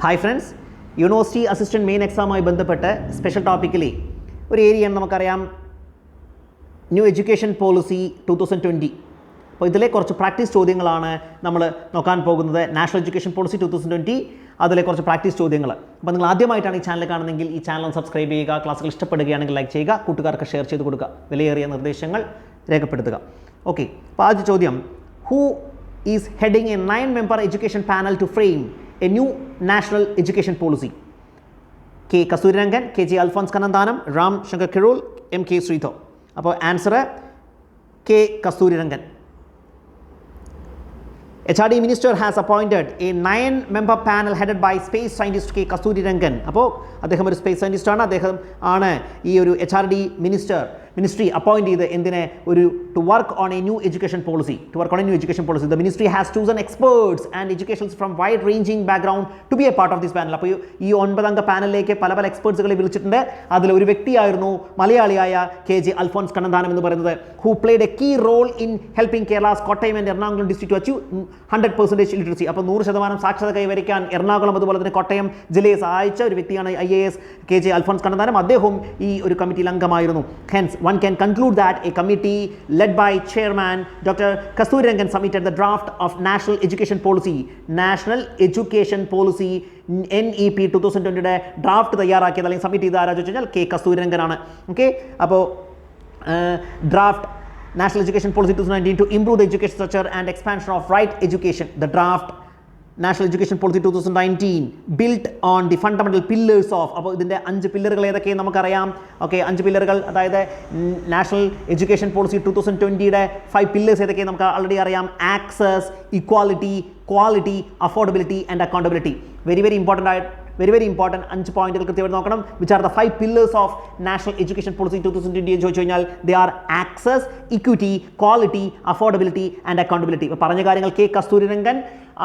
Hi friends, university assistant main എക്സാമുമായി ബന്ധപ്പെട്ട് special topically ഒരു ഏരിയയാണ് നമുക്കറിയാം, ന്യൂ എഡ്യൂക്കേഷൻ പോളിസി 2020. അപ്പോൾ ഇതിലെ കുറച്ച് പ്രാക്ടീസ് ചോദ്യങ്ങളാണ് നമ്മൾ നോക്കാൻ പോകുന്നത്. നാഷണൽ എഡ്യൂക്കേഷൻ പോളിസി 2020 അതിലെ കുറച്ച് പ്രാക്ടീസ് ചോദ്യങ്ങൾ. അപ്പോൾ നിങ്ങൾ ആദ്യമായിട്ടാണ് ഈ ചാനൽ കാണുന്നതെങ്കിൽ ഈ ചാനൽ സബ്സ്ക്രൈബ് ചെയ്യുക, ക്ലാസ്സുകൾ ഇഷ്ടപ്പെടുകയാണെങ്കിൽ ലൈക്ക് ചെയ്യുക, കൂട്ടുകാർക്ക് ഷെയർ ചെയ്ത് കൊടുക്കുക, വിലയേറിയ നിർദ്ദേശങ്ങൾ രേഖപ്പെടുത്തുക. ഓക്കെ, അപ്പോൾ ആദ്യ ചോദ്യം, who is heading a 9-member education panel to frame a new national education policy? K Kasturirangan, K J Alphons Kannanthanam, Ram Shankar Kureel, M K Sridhar. അപ്പോൾ answer K Kasturirangan. HRD minister has appointed a 9-member panel headed by space scientist K Kasturirangan. അപ്പോൾ അദ്ദേഹം ഒരു space scientist ആണ്. അദ്ദേഹം ആണ് ഈ ഒരു HRD ministry appoint ചെയ്ത് എന്തിനെ to work on a new education policy. The ministry has chosen experts and educations from wide ranging background to be a part of this panel. അപ്പോൾ ഈ 9-അംഗ പാനലിലേക്ക് പല എക്സ്പേർട്സുകളെ വിളിച്ചിട്ടുണ്ട്. അതിലൊരു വ്യക്തിയായിരുന്നു മലയാളിയായ കെ ജെ അൽഫോൻസ് കണ്ണന്താനം എന്ന് പറയുന്നത്, who played a key role in helping Kerala's Kottayam and Ernakulam district to achieve 100% literacy. അപ്പോൾ 100% സാക്ഷരത കൈവരിക്കാൻ എറണാകുളം അതുപോലെ തന്നെ കോട്ടയം ജില്ലയെ സഹായിച്ച ഒരു വ്യക്തിയാണ് IAS K J Alphons Kannanthanam. അദ്ദേഹം ഈ ഒരു കമ്മിറ്റിയിൽ അംഗമായിരുന്നു. Hence one can conclude that a committee led by chairman Dr. Kasturirangan submitted the draft of National Education Policy NEP 2020 draft തയ്യാറാക്കിയത് അല്ലെങ്കിൽ സബ്മിറ്റ് ചെയ്ത ആരാന്ന് വെച്ച് കഴിഞ്ഞാൽ കെ കസ്തൂരിരംഗനാണ്. ഓക്കെ, അപ്പോൾ draft National Education Policy 2019 to improve the education structure and expansion of right education. The draft National Education Policy 2019 built on the fundamental pillars of, അപ്പോൾ ഇതിൻ്റെ 5 പില്ലറുകൾ ഏതൊക്കെയാണ് നമുക്കറിയാം. ഓക്കെ, 5 പില്ലറുകൾ, അതായത് നാഷണൽ എഡ്യൂക്കേഷൻ പോളിസി 2020യുടെ 5 പില്ലേഴ്സ് ഏതൊക്കെയാണ് നമുക്ക് already അറിയാം. Access, equality, quality, affordability and accountability. Very important 5 പോയിന്റുകൾ കൃത്യമായിട്ട് നോക്കണം. Which are the 5 pillars of national education policy 2020 എന്ന് ചോദിച്ചു കഴിഞ്ഞാൽ they are access, equity, quality, affordability and accountability. ഇപ്പോൾ പറഞ്ഞ കാര്യങ്ങൾ കെ കസ്തൂരിരംഗൻ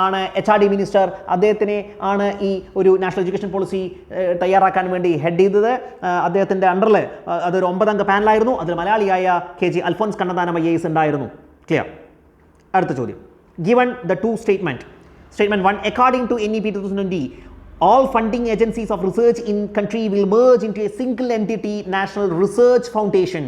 ആണ് HRD മിനിസ്റ്റർ. അദ്ദേഹത്തിനെ ആണ് ഈ ഒരു നാഷണൽ എഡ്യൂക്കേഷൻ പോളിസി തയ്യാറാക്കാൻ വേണ്ടി ഹെഡ് ചെയ്തത്. അദ്ദേഹത്തിൻ്റെ അണ്ടറിൽ അതൊരു 9-അംഗ പാനലായിരുന്നു. അതിൽ മലയാളിയായ K J Alphons Kannanthanam IAS ഉണ്ടായിരുന്നു. ക്ലിയർ. അടുത്ത ചോദ്യം, given the two statement 1, according to NEP 2020 all funding agencies of research in country will merge into a single entity, National Research Foundation.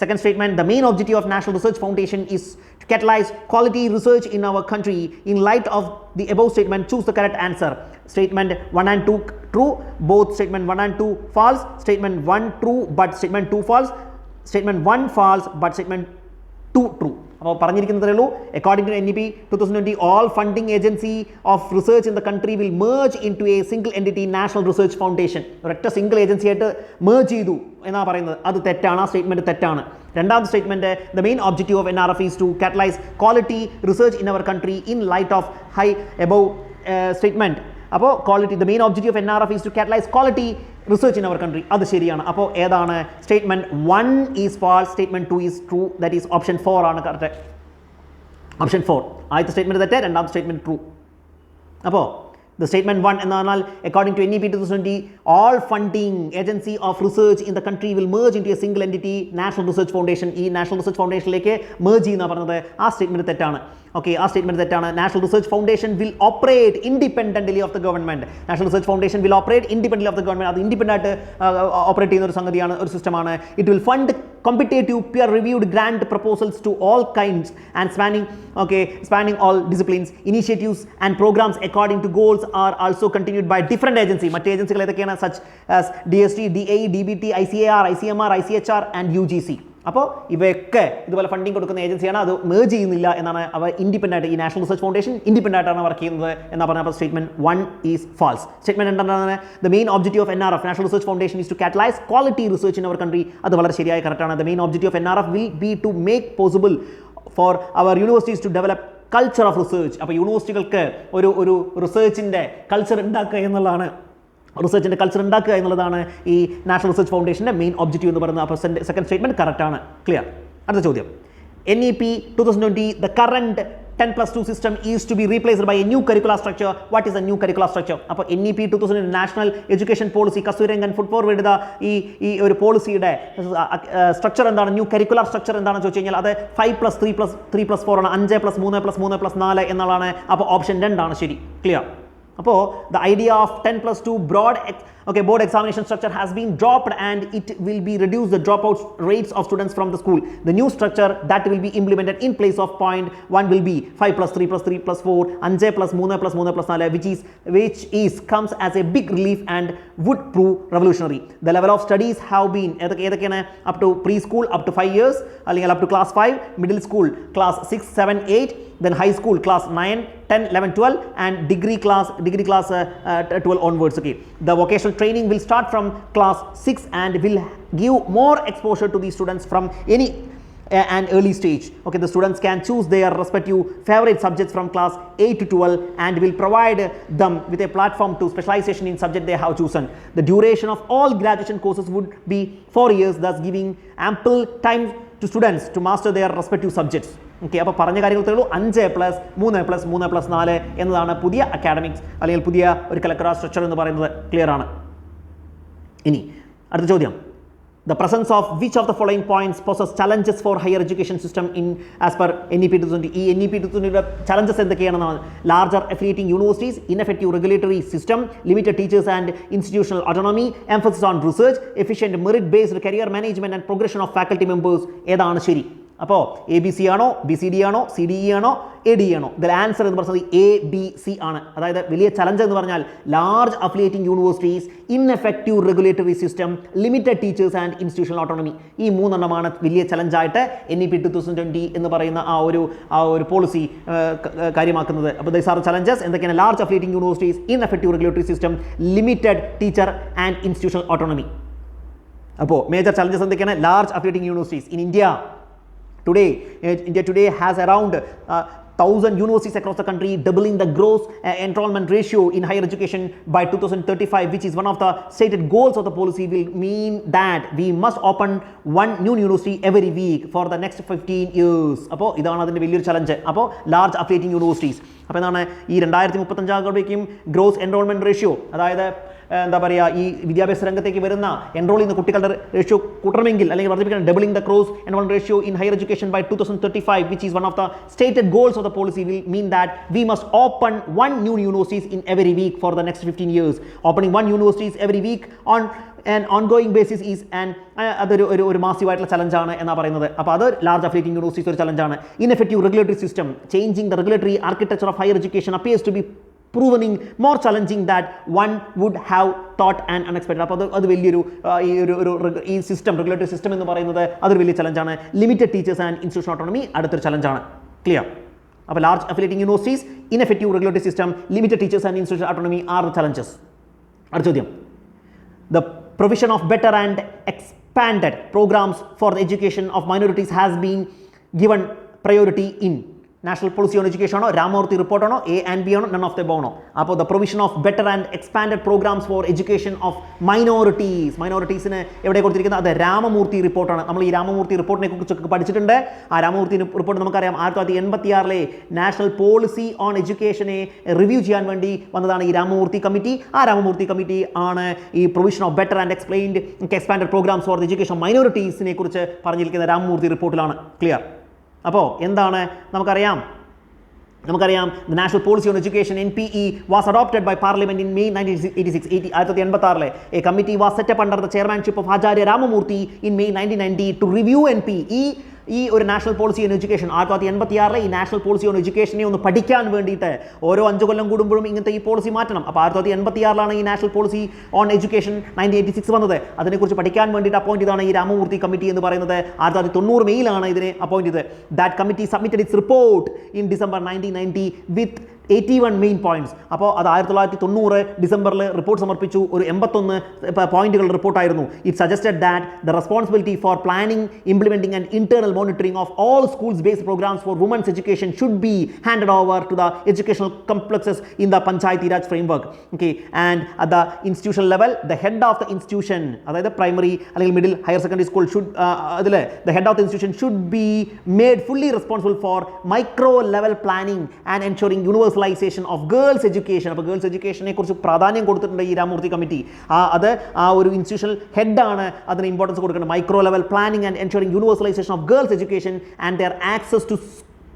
Second statement, the main objective of National Research Foundation is to catalyze quality research in our country. In light of the above statement, choose the correct answer. Statement 1 and 2 true, both statement 1 and 2 false. Statement 1 true but statement 2 false. Statement 1 false but statement 2 true. അപ്പോൾ പറഞ്ഞിരിക്കുന്നതേ ഉള്ളൂ, according to NEP 2020 all funding agency of research in the country will merge into a single entity, National Research Foundation. ഒരൊറ്റ single agency ആയിട്ട് merge ചെയ്തു എന്നാണ് പറയുന്നത്. അത് തെറ്റാണ്, ആ സ്റ്റേറ്റ്മെൻറ്റ് തെറ്റാണ്. രണ്ടാമത്തെ statement, the main objective of NRF is to catalyze quality research in our country in light of high above statement. അപ്പോൾ quality, the main objective of NRF is to catalyze quality research in our country. അത് ശരിയാണ്. അപ്പോൾ ഏതാണ്? Statement 1 is false, statement 2 is true. That is option 4 ആണ് correct. Option 4 ആദ്യത്തെ statement തെറ്റ്, രണ്ടാമത്തെ statement true. അപ്പോൾ the statement 1 എന്ന് പറഞ്ഞാൽ according to NEP 2020 all funding agency of research in the country will merge into a single entity, National Research Foundation. ഈ national research ഫൗണ്ടേഷനിലേക്ക് merge ചെയ്യുന്ന പറഞ്ഞത് ആ സ്റ്റേറ്റ്മെൻറ്റ് തെറ്റാണ്. ഓക്കെ, ആ സ്റ്റേറ്റ്മെൻറ്റ് തെറ്റാണ്. National research foundation will operate independently of the government. National research foundation will operate independently of the government. അത് independent ആയിട്ട് ഓപ്പറേറ്റ് ചെയ്യുന്ന ഒരു സംഗതിയാണ്, ഒരു സിസ്റ്റമാണ്. It will fund competitive peer reviewed grant proposals to all kinds and spanning all disciplines. Initiatives and programs according to goals are also continued by different agencies. മറ്റ് ഏജൻസികൾ ഏതൊക്കെയാണ്? such as DST, DAE, DBT, ICAR, ICMR, ICHR and UGC. അപ്പോൾ ഇവയൊക്കെ ഇതുപോലെ funding കൊടുക്കുന്ന ഏജൻസിയാണ്. അത് merge ചെയ്യുന്നില്ല എന്നാണ്. അവർ ഇൻഡിപെൻഡൻ്റ്, ഈ നാഷണൽ റിസർച്ച് ഫൗണ്ടേഷൻ ഇൻഡിപെൻഡൻ്റ് ആയിട്ടാണ് വർക്ക് ചെയ്യുന്നത് എന്നാണ് പറഞ്ഞത്. അപ്പോൾ സ്റ്റേറ്റ്മെൻറ്റ് 1 ഈസ് ഫാൾസ്. സ്റ്റേറ്റ്മെൻറ്റ് എന്താണ്? The main objective of NRF, national research foundation, is to catalyse quality research in our country. അത് വളരെ ശരിയായ കറക്റ്റാണ്. The main objective of NRF will be to make possible for our universities to develop culture of research. അപ്പോൾ യൂണിവേഴ്സിറ്റികൾക്ക് ഒരു റിസർച്ചിൻ്റെ culture ഉണ്ടാക്കുക എന്നുള്ളതാണ്, റിസർച്ചിൻ്റെ culture ഉണ്ടാക്കുക എന്നുള്ളതാണ് ഈ നാഷണൽ റിസർച്ച് ഫൗണ്ടേഷൻ്റെ മെയിൻ ഒബ്ജക്റ്റീവ് എന്ന് പറയുന്നത്. അപ്പോൾ സെക്കൻഡ് സ്റ്റേറ്റ്മെൻറ്റ് കറക്റ്റാണ്. ക്ലിയർ. അടുത്ത ചോദ്യം, NEP 2020 the current 10+2 system is to be replaced by a new curricular structure. What is a new curricular structure? അപ്പോൾ NEP 2020 national education policy Kasturirangan food forward ചെയ്ത ഈ ഒരു പോളിസിയുടെ സ്ട്രക്ചർ എന്താണ്? ന്യൂ കരിക്കുലർ സ്ട്രക്ചർ എന്താണെന്ന് ചോദിച്ചു കഴിഞ്ഞാൽ അത് 5+3+3+4 ആണ്. 5+3+3+4 എന്നുള്ളതാണ്. അപ്പോൾ ഓപ്ഷൻ 2 ആണ് ശരി. ക്ലിയർ. അപ്പോൾ the idea of 10+2 board examination structure has been dropped and it will be reduce the dropout rates of students from the school. The new structure that will be implemented in place of point 1 will be 5+3+3+4 5 plus 3 plus 3 plus 4 which is comes as a big relief and would prove revolutionary. The level of studies have been up to preschool up to 5 years, up to class 5, middle school class 6 7 8, then high school class 9 10 11 12 and degree class 12 onwards. Okay, the vocational training will start from class 6 and will give more exposure to the students from any an early stage. Okay, the students can choose their respective favorite subjects from class 8 to 12 and will provide them with a platform to specialization in subject they have chosen. The duration of all graduation courses would be 4 years, thus giving ample time to students to master their respective subjects. Okay, അപ്പോൾ പറഞ്ഞ കാര്യങ്ങൾ ഉള്ളൂ. 5+3+3+4 എന്നതാണ് പുതിയ academics അല്ലെങ്കിൽ പുതിയ ഒരു collector structure എന്ന് പറയുന്നത്. ക്ലിയർ ആണ്. ഇനി അടുത്ത ചോദ്യം, the presence of which of the following points poses challenges for higher education system in as per NEP 2020. ഈ NEP 2020 challenges എന്തൊക്കെയാണെന്നാണ്? larger affiliating universities, ineffective regulatory system, limited teachers and institutional autonomy, emphasis on research, efficient merit based career management and progression of faculty members. ഏതാണ് ശരി? അപ്പോൾ ABC ആണോ, BCD ആണോ, CDE ആണോ, AD ആണോ? ഇതിൽ answer എന്ന് പറയുന്നത് ABC ആണ്. അതായത് വലിയ ചലഞ്ച് എന്ന് പറഞ്ഞാൽ large affiliating universities, ineffective regulatory system, limited teachers and institutional autonomy. ഈ മൂന്നെണ്ണമാണ് വലിയ ചലഞ്ചായിട്ട് NEP 2020 എന്ന് പറയുന്ന ആ ഒരു പോളിസി കാര്യമാക്കുന്നത്. അപ്പോൾ ദീസ് ആർ ചലഞ്ചസ്. എന്തൊക്കെയാണ്? Large affiliating universities, ineffective regulatory system, limited teacher and institutional autonomy. അപ്പോൾ മേജർ ചലഞ്ചസ് എന്തൊക്കെയാണ്? Large affiliating universities in India today has around 1,000 universities across the country, doubling the gross enrollment ratio in higher education by 2035, which is one of the stated goals of the policy, will mean that we must open one new university every week for the next 15 years. അപ്പോൾ ഇതാണ് അതിൻ്റെ വലിയൊരു challenge. അപ്പോൾ large affiliating universities. അപ്പോൾ എന്താണ് ഈ 2035 ആകുമ്പോഴേക്കും gross enrolment ratio, അതായത് എന്താ പറയുക, ഈ വിദ്യാഭ്യാസ രംഗത്തേക്ക് വരുന്ന എൻറോൾ ചെയ്യുന്ന കുട്ടികളുടെ റേഷ്യോ കൂട്ടണമെങ്കിൽ അല്ലെങ്കിൽ വർദ്ധിപ്പിക്കണം, doubling the cross enrolment ratio in higher education by 2035, which is one of the stated goals of the policy, will mean that we must open one new universities in every week for the next 15 years. Opening one universities every week on an ongoing basis is അതൊരു മാസീവായിട്ടുള്ള ചലഞ്ചാണ് എന്നാണ് പറയുന്നത്. അപ്പോൾ അത് large affiliating universities ഒരു ചലഞ്ചാണ്. Ineffective regulatory system, changing the regulatory architecture of higher education appears to be proving more challenging that one would have thought and unexpected. അപ്പോൾ അത് വലിയൊരു ഈ സിസ്റ്റം, റെഗുലേറ്ററി സിസ്റ്റം എന്ന് പറയുന്നത് അതൊരു വലിയ ചലഞ്ചാണ്. Limited teachers and institution autonomy അടുത്തൊരു ചലഞ്ചാണ്. ക്ലിയർ? അപ്പോൾ large affiliating universities, ineffective regulatory system, limited teachers and institution autonomy are challenges. അടുത്ത ചോദ്യം, the provision of better and expanded programs for the education of minorities has been given priority in national policy on education ആണോ, രാമമൂർത്തി റിപ്പോർട്ടാണോ, A and B ആണോ, none of the ആണോ? അപ്പോൾ the provision of better and expanded programs for education of മൈനോറിറ്റീസിന് എവിടെ കൊടുത്തിരിക്കുന്നത്? അത് രാമമൂർത്തി റിപ്പോർട്ടാണ്. നമ്മൾ ഈ രാമമൂർത്തി റിപ്പോർട്ടിനെ കുറിച്ചൊക്കെ പഠിച്ചിട്ടുണ്ട്. ആ രാമമൂർത്തി റിപ്പോർട്ട് നമുക്കറിയാം 1986 നാഷണൽ പോളിസി ഓൺ എഡ്യൂക്കേഷനെ റിവ്യൂ ചെയ്യാൻ വേണ്ടി വന്നതാണ് ഈ രാമമൂർത്തി കമ്മിറ്റി. ആ രാമമൂർത്തി കമ്മിറ്റി ആണ് ഈ provision of better and expanded programs for education മൈനോറിറ്റീസിനെ കുറിച്ച് പറഞ്ഞിരിക്കുന്ന രാമമൂർത്തി റിപ്പോർട്ടിലാണ്. ക്ലിയർ? അപ്പോൾ എന്താണ് നമുക്കറിയാം, the national policy on education NPE was adopted by parliament in May 1986. A committee was set up under the chairmanship of Acharya Ramamurthy in May 1990 to review NPE. ഈ ഒരു national policy on education 1986 ഈ national policy on എഡ്യൂക്കേഷനെ ഒന്ന് പഠിക്കാൻ വേണ്ടിയിട്ട് ഓരോ 5 കൊല്ലം കൂടുമ്പോഴും ഇങ്ങനത്തെ ഈ പോളിസി മാറ്റണം. അപ്പോൾ 1986 ഈ നാഷണൽ പോളിസി ഓൺ എഡ്യൂക്കേഷൻ 1986 വന്നത്. അതിനെക്കുറിച്ച് പഠിക്കാൻ വേണ്ടിയിട്ട് അപ്പോയിന്റ് ചെയ്താണ് ഈ രാമമൂർത്തി കമ്മിറ്റി എന്ന് പറയുന്നത്. 1990 മെയിലാണ് ഇതിനെ അപ്പോയിന്റ് ചെയ്തത്. That committee submitted its report in December 1990 with 81 main points. അപ്പോൾ അത് 1990 ഡിസംബറിൽ റിപ്പോർട്ട് സമർപ്പിച്ചു. ഒരു 81 പോയിന്റുകളുടെ റിപ്പോർട്ടായിരുന്നു. It suggested that the responsibility for planning, implementing and internal monitoring of all schools based programs for women's education should be handed over to the educational complexes in the Panchayati Raj framework. Okay, and at the institutional level, the head of the institution, that is primary അല്ലെങ്കിൽ middle higher secondary school should the head of the institution should be made fully responsible for micro level planning and ensuring universalization of girls education. അപ്പോൾ girls educationനെ കുറിച്ച് പ്രാധാന്യം കൊടുത്തിട്ടുണ്ട് ഈ Ramamurthy committee. അത് ആ ഒരു institutional ഹെഡാണ് അതിന് ഇമ്പോർട്ടൻസ് കൊടുക്കുന്നത്. Micro level planning and ensuring universalisation of girls education and their access to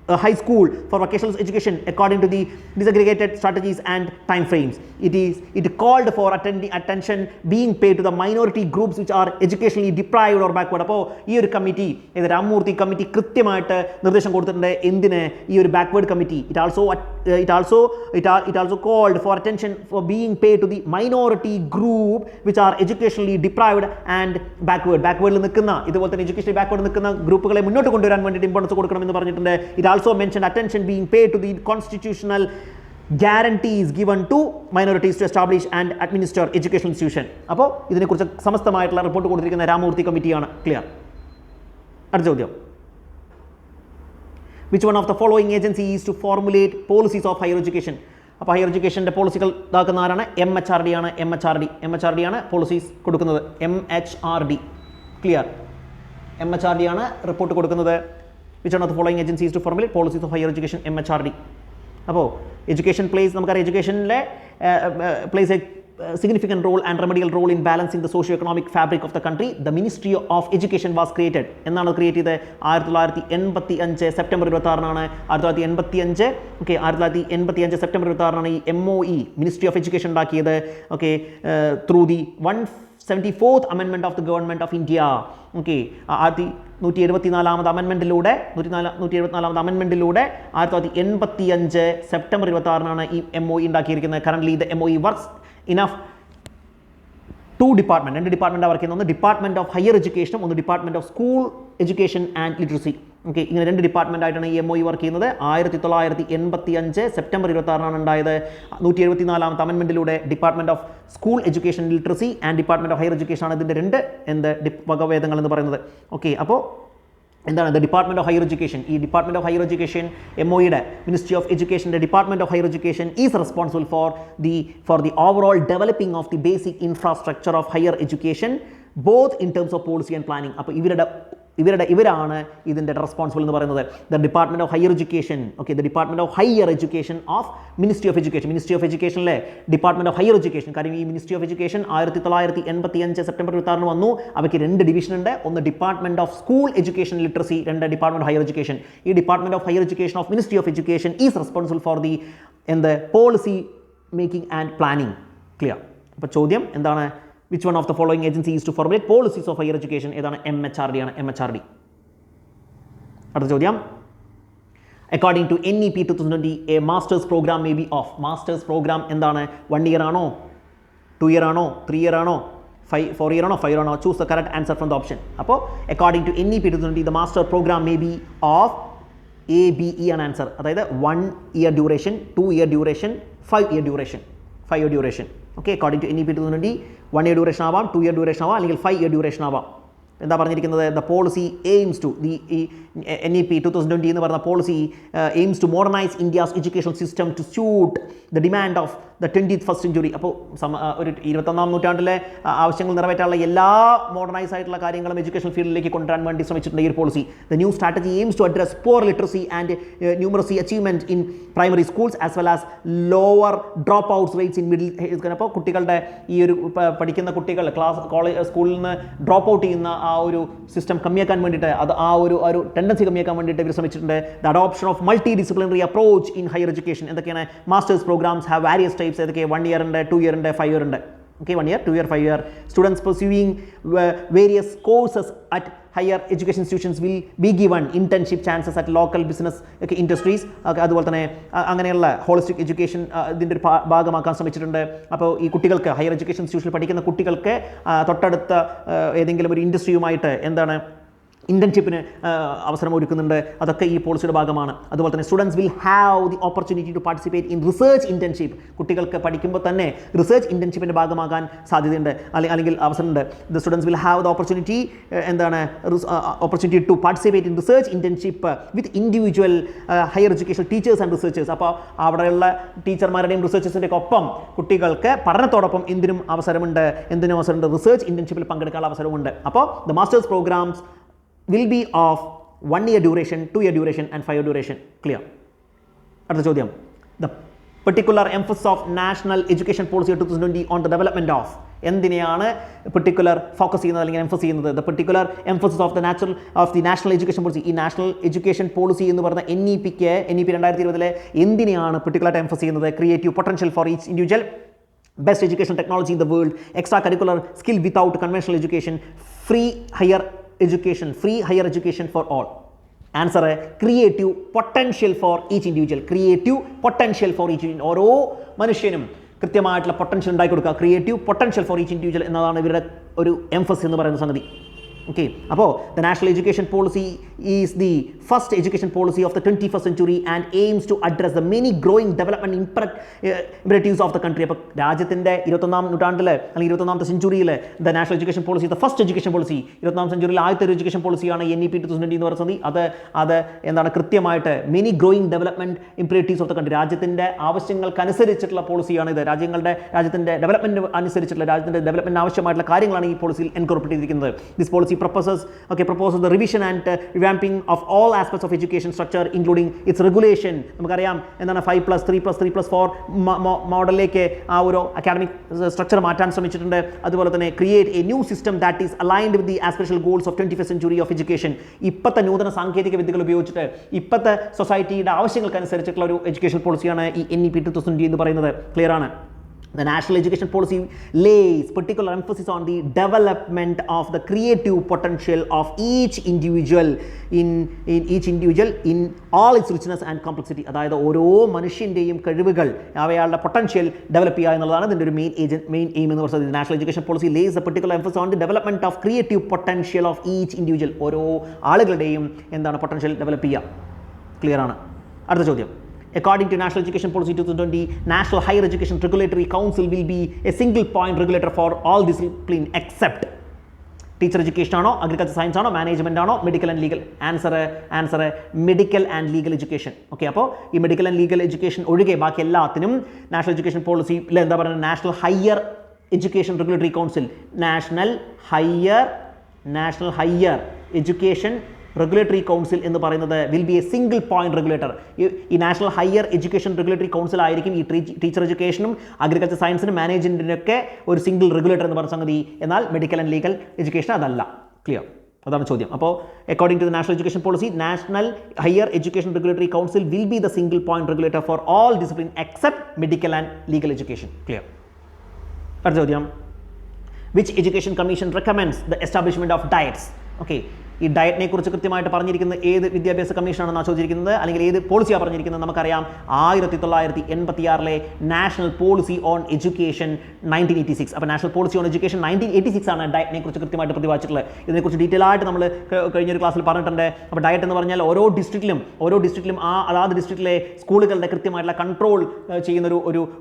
a high school for vocational education according to the disaggregated strategies and time frames. It called for attention being paid to the minority groups which are educationally deprived or backward. അപ്പോൾ ഈ ഒരു committee Ramamurthy committee കൃത്യമായിട്ട് നിർദ്ദേശം കൊടുത്തിട്ടുണ്ട് എന്തിന് ഈ ഒരു backward committee it also called for attention for being paid to the minority group which are educationally deprived and backward നിൽക്കുന്ന ഇതുപോലെ തന്നെ educationally backward നിൽക്കുന്ന ഗ്രൂപ്പുകളെ മുന്നോട്ട് കൊണ്ടുവരാൻ വേണ്ടിയിട്ട് ഇമ്പോർട്ടൻസ് കൊടുക്കണമെന്ന് പറഞ്ഞിട്ടുണ്ട്. It also mentioned attention being paid to the constitutional guarantees given to minorities to establish and administer educational institution. അപ്പോൾ ഇതിനെക്കുറിച്ച് സമസ്തമായിട്ടുള്ള റിപ്പോർട്ട് കൊടുത്തിരിക്കുന്ന രാമമൂർത്തി കമ്മിറ്റിയാണ്. ക്ലിയർ? അടുത്ത ചോദ്യം, which one of the following agencies to formulate policies of higher education? അപ്പോൾ higher എഡ്യൂക്കേഷൻ്റെ പോളിസികൾ ഇതാക്കുന്ന ആരാണ്? MHRD ആണ്. MHRD ആണ് പോളിസീസ് കൊടുക്കുന്നത്. MHRD. ക്ലിയർ? MHRD ആണ് റിപ്പോർട്ട് കൊടുക്കുന്നത്. which one of the following agencies to formulate policies of higher education? MHRD. അപ്പോൾ education നമുക്കറിയാം എഡ്യൂക്കേഷനിലെ plays a significant role and remedial role in balancing the socio-economic fabric of the country. The Ministry of Education was created. എന്നാണ് create ചെയ്തത്? 1985 September 26-നാണ് 1985. Okay, 1985 September 26-നാണ് ഈ MOE ministry of education ഉണ്ടാക്കിയത്. Okay, through the 174th amendment of the government of India. Okay, 174th അമെൻമെൻറ്റിലൂടെ 1985 September 26-നാണ് ഈ MOE ഉണ്ടാക്കിയിരിക്കുന്നത്. Currently the MOE works enough രണ്ട് ഡിപ്പാർട്ട്മെൻറ്റ് വർക്ക് ചെയ്യുന്ന, ഒന്ന് ഡിപ്പാർട്ട്മെൻറ്റ് ഓഫ് ഹയർ എഡ്യൂക്കേഷനും ഒന്ന് department of school education and literacy. Okay, ഇങ്ങനെ രണ്ട് ഡിപ്പാർട്ട്മെൻ്റ് ആയിട്ടാണ് ഈ MOE വർക്ക് ചെയ്യുന്നത്. 1985 സെപ്റ്റംബർ 26-നാണ് ഉണ്ടായത്. 174th അമെൻമെൻറ്റിലൂടെ department of school education literacy and department of higher education ആണ് ഇതിൻ്റെ രണ്ട് വകഭേദങ്ങൾ എന്ന് പറയുന്നത്. ഓക്കെ, അപ്പോൾ എന്താണ് the department of higher education? ഈ ഡിപ്പാർട്ട്മെൻറ്റ് ഓഫ് ഹയർ എഡ്യൂക്കേഷൻ MOEയുടെ മിനിസ്ട്രി ഓഫ് എഡ്യൂക്കേഷൻ്റെ department of higher education is responsible for the overall developing of the basic infrastructure of higher education both in terms of policy and planning. അപ്പോൾ ഇവരാണ് ഇതിൻ്റെ responsible എന്ന് പറയുന്നത്. The department of higher education. Okay, the department of higher education of ministry of എഡ്യൂക്കേഷനിലെ department of higher education. കാര്യം ഈ ministry of education 1985 September 26-ന് വന്നു. അവയ്ക്ക് രണ്ട് ഡിവിഷൻ ഉണ്ട്. ഒന്ന് department of school education literacy, രണ്ട് ഡിപ്പാർട്ട്മെൻറ്റ് ഓഫ് ഹയർ എഡ്യൂക്കേഷൻ. ഈ department of higher education of ministry of education is responsible for the policy making and planning. Clear? അപ്പോൾ ചോദ്യം എന്താണ്? which one of the following agencies to formulate policies of higher education? ഏതാണ്? MHRD ആണ്. MHRD. അടുത്ത ചോദ്യം, according to NEP 2020 a master's program may be of. master's program എന്താണ്? 1 year ആണോ, 2 year ആണോ, 3 year ആണോ, 4 year ആണോ, 5 year ആണോ? choose the correct answer from the option. അപ്പോൾ according to NEP 2020 the master program may be of ABE ആണ് answer. അതായത് 1 year duration, 2 year duration, 5 year duration. Okay, according to NEP 2020 1 year duration ആവാം, 2 year duration ആവാം, അല്ലെങ്കിൽ 5 year duration ആവാം. എന്താ പറഞ്ഞിരിക്കുന്നത്? The policy aims to NEP 2020 എന്ന് പറയുന്ന policy aims to modernise India's education system to suit the demand of the 21st century. അപ്പോൾ ഒരു 21ാം നൂറ്റാണ്ടിലെ ആവശ്യങ്ങൾ നിറവേറ്റാനുള്ള എല്ലാ മോഡർണൈസ് ആയിട്ടുള്ള കാര്യങ്ങളും എഡ്യൂക്കേഷൻ ഫീൽഡിലേക്ക് കൊണ്ടുവരാൻ വേണ്ടി ശ്രമിച്ചിട്ടുണ്ട് ഈ ഒരു policy. The new strategy aims to address poor literacy and numeracy achievement in primary schools as well as lower drop outs rates in middle. അപ്പോൾ കുട്ടികളുടെ ഈ ഒരു പഠിക്കുന്ന കുട്ടികൾ സ്കൂളിൽ നിന്ന് ഡ്രോപ്പ് ഔട്ട് ചെയ്യുന്ന ആ ഒരു സിസ്റ്റം കമ്മിയാക്കാൻ വേണ്ടിയിട്ട്, ആ ഒരു ടെൻഡൻസി കമ്മിയാക്കാൻ വേണ്ടിയിട്ട് ഇവർ ശ്രമിച്ചിട്ടുണ്ട്. The adoption of multi disciplinary approach in higher education. എന്തൊക്കെയാണ്? Masters programs have various types. ഏതൊക്കെ? 1 year ഉണ്ട്, 2 year ഉണ്ട്, 5 year ഉണ്ട്. Okay, 1 year, 2 year, 5 year. Students pursuing various courses at higher education institutions will be given internship chances at local business industries. അതുപോലെ തന്നെ അങ്ങനെയുള്ള holistic education ഇതിൻ്റെ ഒരു ഭാഗമാക്കാൻ ശ്രമിച്ചിട്ടുണ്ട്. അപ്പോൾ ഈ കുട്ടികൾക്ക് ഹയർ എഡ്യൂക്കേഷൻ ഇൻസ്റ്റിറ്റ്യൂഷനിൽ പഠിക്കുന്ന കുട്ടികൾക്ക് തൊട്ടടുത്ത ഏതെങ്കിലും ഒരു ഇൻഡസ്ട്രിയുമായിട്ട് എന്താണ് ഇന്റേൺഷിപ്പിന് അവസരം ഒരുക്കുന്നുണ്ട്. അതൊക്കെ ഈ പോളിസിയുടെ ഭാഗമാണ്. അതുപോലെ തന്നെ students will have the opportunity to participate in research internship. കുട്ടികൾക്ക് പഠിക്കുമ്പോൾ തന്നെ റിസർച്ച് ഇന്റേൺഷിപ്പിൻ്റെ ഭാഗമാകാൻ സാധ്യതയുണ്ട്, അല്ലെങ്കിൽ അവസരമുണ്ട്. The students will have the opportunity to participate in research internship with individual higher education teachers and researchers. അപ്പോൾ അവിടെയുള്ള ടീച്ചർമാരുടെയും റിസർച്ചേഴ്സിൻ്റെ ഒപ്പം കുട്ടികൾക്ക് പഠനത്തോടൊപ്പം എന്തിനും അവസരമുണ്ട്? റിസർച്ച് ഇന്റേൺഷിപ്പിൽ പങ്കെടുക്കാനുള്ള അവസരമുണ്ട്. അപ്പോൾ the masters programmes will be of 1 year duration, 2 year duration and 5 year duration. Clear? അടുത്ത ചോദ്യം, the particular emphasis of national education policy 2020 on the development of. എന്തിനെയാണ് പെർട്ടിക്കുലർ ഫോക്കസ് ചെയ്യുന്നത് അല്ലെങ്കിൽ എംഫസ് ചെയ്യുന്നത്? The particular emphasis of the national education policy. ഈ national education policy എന്ന് പറഞ്ഞ NEP 2020 എന്തിനെയാണ് പെർട്ടിക്കുലർ എംഫസ് ചെയ്യുന്നത്? Creative potential for each individual, best educational technology in the world, extracurricular skill without conventional education, free higher education for all. Answer: creative potential for each individual. Creative potential for each individual. ഓരോ മനുഷ്യനും കൃത്യമായിട്ടുള്ള potential ഉണ്ടാക്കി കൊടുക്കുക. Creative potential for each individual എന്നതാണ് ഇവരുടെ ഒരു emphasis എന്ന് പറയുന്ന സംഗതി. ഓക്കെ, അപ്പോൾ the national education policy is the first education policy of the 21st century and aims to address the many growing development imperatives of the country. അപ്പോൾ രാജ്യത്തിൻ്റെ 21ാം നൂറ്റാണ്ടിൽ അല്ലെങ്കിൽ 21ാമത്തെ സെഞ്ചുറിയിൽ the national education policy, the first education policy, 21ാം സെഞ്ചുറിയിൽ ആദ്യത്തെ ഒരു എഡ്യൂക്കേഷൻ പോളിസിയാണ് NEP 2020 എന്ന് പറയുന്നത്. അത് എന്താണ് കൃത്യമായിട്ട് many growing development imperatives of the country, രാജ്യത്തിൻ്റെ ആവശ്യങ്ങൾക്കനുസരിച്ചിട്ടുള്ള പോളിസിയാണ് ഇത്. രാജ്യത്തിൻ്റെ ഡെവലപ്മെൻറ്റ് അനുസരിച്ചിട്ടുള്ള രാജ്യത്തിൻ്റെ ഡെവലപ്മെൻറ്റ് ആവശ്യമായിട്ടുള്ള കാര്യങ്ങളാണ് ഈ പോളിസിയിൽ എൻകോർപ്പറേറ്റ് ചെയ്തിരിക്കുന്നത്. This policy proposes the revision and revamping of all aspects of education structure including its regulation. നമുക്കറിയാം എന്താണ് 5+3+3+4 മോഡലിലേക്ക് ആ ഒരു അക്കാഡമിക് സ്ട്രക്ചർ മാറ്റാൻ ശ്രമിച്ചിട്ടുണ്ട്. അതുപോലെ തന്നെ create A new system that is aligned with the aspirational goals of 21st century of education. ഇപ്പോഴത്തെ നൂതന സാങ്കേതിക വിദ്യകൾ ഉപയോഗിച്ചിട്ട് ഇപ്പോഴത്തെ സൊസൈറ്റിയുടെ ആവശ്യങ്ങൾക്കനുസരിച്ചിട്ടുള്ള ഒരു എഡ്യൂക്കേഷൻ പോളിസിയാണ് ഈ NEP 2020 എന്ന് പറയുന്നത്. ക്ലിയർ ആണ്? The national education policy lays particular emphasis on the development of the creative potential of each individual in all its richness and complexity. അതായത് ഓരോ മനുഷ്യൻ്റെയും കഴിവുകൾ, അവയാളുടെ പൊട്ടൻഷ്യൽ ഡെവലപ്പ് ചെയ്യുക എന്നുള്ളതാണ് ഇതിൻ്റെ ഒരു മെയിൻ എയിം എന്ന് പറയുന്നത്. National education policy lays a particular emphasis on the development of creative potential of each individual. ഓരോ ആളുകളുടെയും എന്താണ് പൊട്ടൻഷ്യൽ ഡെവലപ്പ് ചെയ്യുക. ക്ലിയർ ആണ്? അടുത്ത ചോദ്യം. According to National Education Policy 2020, National Higher Education Regulatory Council will be a single point regulator for all discipline except teacher education ആണോ, agriculture science ആണോ, management ആണോ, medical and legal? Answer medical and legal education. Okay, അപ്പോൾ ഈ medical and legal education ഒഴികെ ബാക്കി എല്ലാത്തിനും national education പോളിസിയിൽ എന്താ പറയുക? National higher education regulatory council, national higher education regulatory council എന്ന് പറയുന്നത് will be a single point regulator. ഈ national higher education regulatory council ആയിരിക്കും ഈ ടീച്ചർ എഡ്യൂക്കേഷനും അഗ്രികൾച്ചർ സയൻസിനും മാനേജ്മെന്റിനൊക്കെ ഒരു സിംഗിൾ റെഗുലേറ്റർ എന്ന് പറഞ്ഞ സംഗതി. എന്നാൽ മെഡിക്കൽ ആൻഡ് ലീഗൽ എഡ്യൂക്കേഷൻ അതല്ല. ക്ലിയർ? അതാണ് ചോദ്യം. അപ്പോൾ according to the national education policy, national higher education regulatory council will be the single point regulator for all discipline except medical and legal education. Clear? അടുത്ത ചോദ്യം. Which education commission recommends the establishment of DIETs? Okay, ഈ ഡയറ്റിനെ കുറിച്ച് കൃത്യമായിട്ട് പറഞ്ഞിരിക്കുന്നത് ഏത് വിദ്യാഭ്യാസ കമ്മീഷനാണെന്നാണ് ചോദിച്ചിരിക്കുന്നത്, അല്ലെങ്കിൽ ഏത് പോളിസിയാണ് പറഞ്ഞിരിക്കുന്നത്? നമുക്കറിയാം 1986 നാഷണൽ പോളിസി ഓൺ എഡ്യൂക്കേഷൻ 1986. അപ്പോൾ നാഷണൽ പോളിസി ഓൺ എഡ്യൂക്കേഷൻ 1986 ആണ് ഡയറ്റിനെ കുറിച്ച് കൃത്യമായിട്ട് പ്രതിപാദിച്ചിട്ടുള്ളത്. ഇതിനെക്കുറിച്ച് ഡീറ്റെയിൽ ആയിട്ട് നമ്മൾ കഴിഞ്ഞൊരു ക്ലാസ്സിൽ പറഞ്ഞിട്ടുണ്ട്. അപ്പോൾ ഡയറ്റ് എന്ന് പറഞ്ഞാൽ ഓരോ ഡിസ്ട്രിക്റ്റിലും അതാത് ഡിസ്ട്രിക്റ്റിലെ സ്കൂളുകളുടെ കൃത്യമായിട്ടുള്ള കൺട്രോൾ ചെയ്യുന്ന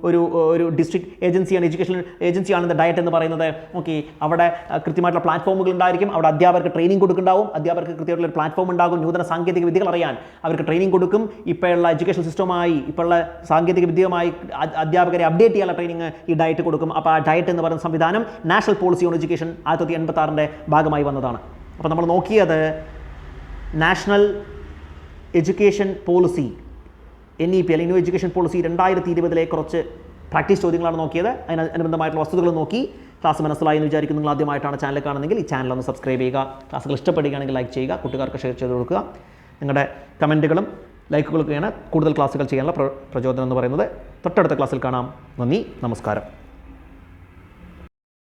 ഒരു ഡിസ്ട്രിക്ട് ഏജൻസിയാണ്, എഡ്യൂക്കേഷൻ ഏജൻസിയാണ് ഡയറ്റ് എന്ന് പറയുന്നത്. ഓക്കെ, അവിടെ കൃത്യമായിട്ടുള്ള പ്ലാറ്റ്ഫോമുകൾ ഉണ്ടായിരിക്കും. അവിടെ അധ്യാപകർക്ക് ട്രെയിനിങ് കൊടുക്കുന്നുണ്ടാവും. അധ്യാപകർക്ക് കൃത്യമായിട്ടുള്ള ഒരു പ്ലാറ്റ്ഫോം ഉണ്ടാകും. നൂതന സാങ്കേതിക വിദ്യകൾ അറിയാൻ അവർക്ക് ട്രെയിനിങ് കൊടുക്കും. ഇപ്പോഴുള്ള എഡ്യൂക്കേഷൻ സിസ്റ്റവുമായി, ഇപ്പോഴുള്ള സാങ്കേതിക വിദ്യയുമായി അധ്യാപകരെ അപ്ഡേറ്റ് ചെയ്യാനുള്ള ട്രെയിനിങ് ഈ ഡയറ്റ് കൊടുക്കും. അപ്പോൾ ആ ഡയറ്റ് എന്ന് പറയുന്ന സംവിധാനം നാഷണൽ പോളിസി ഓൺ എഡ്യൂക്കേഷൻ 1986 ഭാഗമായി വന്നതാണ്. അപ്പോൾ നമ്മൾ നോക്കിയത് നാഷണൽ എഡ്യൂക്കേഷൻ പോളിസി NEP അല്ലെങ്കിൽ ന്യൂ എഡ്യൂക്കേഷൻ പോളിസി 2020 കുറച്ച് പ്രാക്ടീസ് ചോദ്യങ്ങളാണ് നോക്കിയത്. അതിനനുബന്ധമായിട്ടുള്ള വസ്തുതകൾ നോക്കി. ക്ലാസ് മനസ്സിലായി എന്ന് വിചാരിക്കുന്നു. നിങ്ങൾ ആദ്യമായിട്ടാണ് ചാനൽ കാണുന്നതെങ്കിൽ ഈ ചാനൽ ഒന്ന് സബ്സ്ക്രൈബ് ചെയ്യുക. ക്ലാസ്സുകൾ ഇഷ്ടപ്പെടുകയാണെങ്കിൽ ലൈക്ക് ചെയ്യുക, കൂട്ടുകാർക്ക് ഷെയർ ചെയ്ത് കൊടുക്കുക. നിങ്ങളുടെ കമൻറ്റുകളും ലൈക്കുകളൊക്കെയാണ് കൂടുതൽ ക്ലാസ്സുകൾ ചെയ്യാനുള്ള പ്രചോദനം എന്ന് പറയുന്നത്. തൊട്ടടുത്ത ക്ലാസ്സിൽ കാണാം. നന്ദി, നമസ്കാരം.